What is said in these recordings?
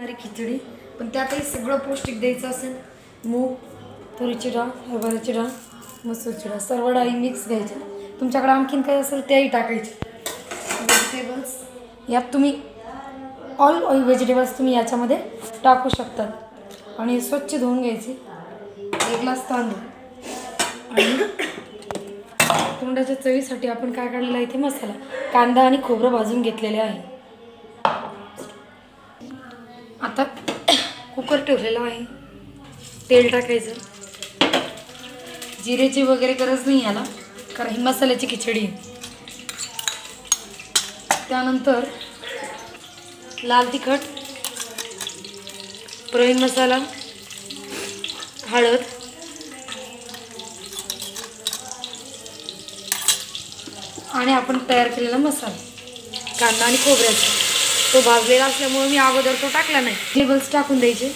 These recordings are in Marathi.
अरे खिचडी, पण त्यातही सगळं पौष्टिक द्यायचं असेल. मूग, तुरीची डाळ, हरभऱ्याची डाळ, मसूरची डाळ, सर्व डाळी मिक्स घ्यायच्या. तुमच्याकडे आणखीन काही असेल तेही टाकायचे. व्हेजिटेबल्स यात तुम्ही ऑल व्हेजिटेबल्स तुम्ही याच्यामध्ये टाकू शकतात. आणि स्वच्छ धुवून घ्यायचे. 1 ग्लास तांदूळ आणि तोंडाच्या चवीसाठी आपण काय काढलेला आहे इथे मसाला. कांदा आणि खोबरं भाजून घेतलेले आहे. आता कुकर ठेवलेला आहे. तेल टाकायचं. जिरेची वगैरे गरज नाही याला, कारण ही मसाल्याची खिचडी आहे. त्यानंतर लाल तिखट, प्रवीण मसाला, हळद, आणि आपण तयार केलेला मसाला कांदा आणि खोबऱ्याचा. तो भाजलेला असल्यामुळे मी अगोदर तो टाकला नाही. व्हेजिटेबल्स टाकून द्यायचे.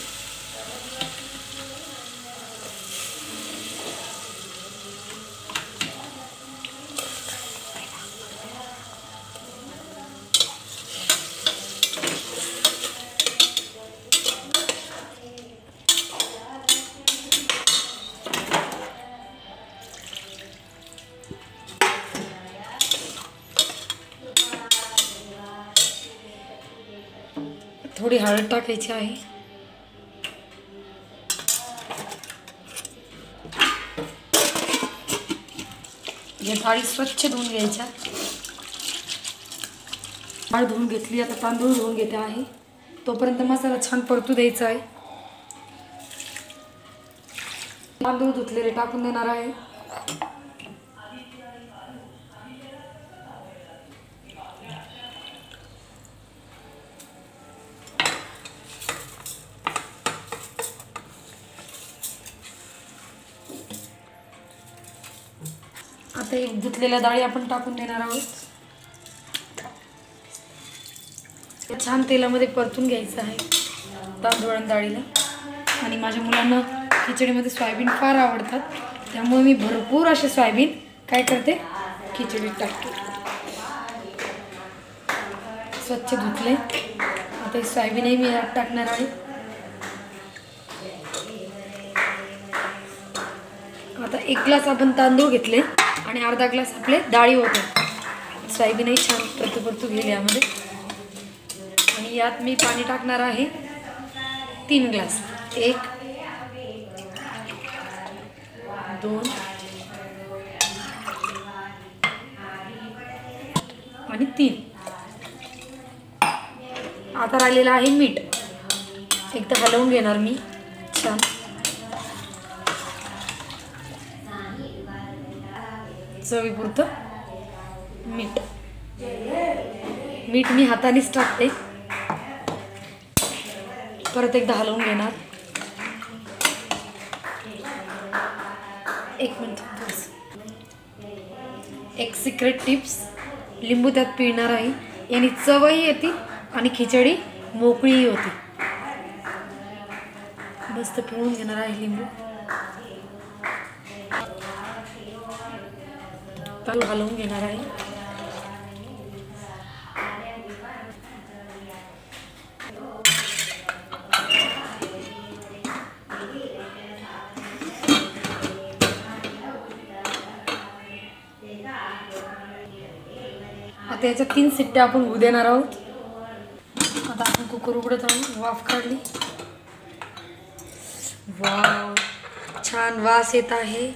थोडी हळद टाकायची आहे. या डाळी स्वच्छ धुवून घ्यायच्या. डाळ धुवून घेतली. आता तांदूळ धुवून घेते आहे. तोपर्यंत मसाला छान परतू द्यायचा आहे. तांदूळ धुतलेले टाकून देणार आहे. आता एक धुतलेल्या डाळी आपण टाकून देणार आहोत. छान तेलामध्ये परतून घ्यायचं आहे तांदूळ आणि डाळीला. आणि माझ्या मुलांना खिचडीमध्ये सोयाबीन फार आवडतात, त्यामुळे मी भरपूर असे सोयाबीन काय करते खिचडीत टाकते. स्वच्छ धुतले. आता हे सोयाबीनही मी यात टाकणार आहे. आता 1 ग्लास आपण तांदूळ घेतले आणि अर्धा ग्लास आपले डाळी होते. सोयाबीनही छान परतू घेईल यामध्ये. आणि यात मी पाणी टाकणार आहे 3 ग्लास. 1 2 आणि 3. आता राहिलेलं आहे मीठ. एकदा हलवून घेणार मी छान. चवीपुरतं मीठ. मीठ मी हातानेच टाकते. परत एकदा हलवून घेणार. 1 मिनिट. एक सिक्रेट टिप्स, लिंबू त्यात पिळणार आहे. याने चवही येते आणि खिचडी मोकळीही होती. मस्त पिळून घेणार आहे लिंबू. हलवून घेणार आहे. आता याच्या 3 शिट्ट्या आपण होऊ देणार आहोत. आता आपण कुकर उघडत आहोत. वाफ काढली. वाव, छान वास येत आहे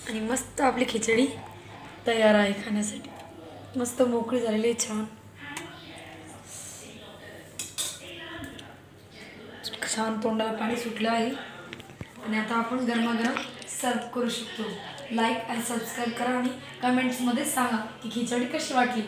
आणि मस्त आपली खिचडी तयार आहे खाण्यासाठी. मस्त मोकळी झालेली आहे. छान छान तोंडाला पाणी सुटलं आहे. आणि आता आपण गरमागरम सर्व करू शकतो. लाईक आणि सबस्क्राईब करा आणि कमेंट्समध्ये सांगा की खिचडी कशी वाटली.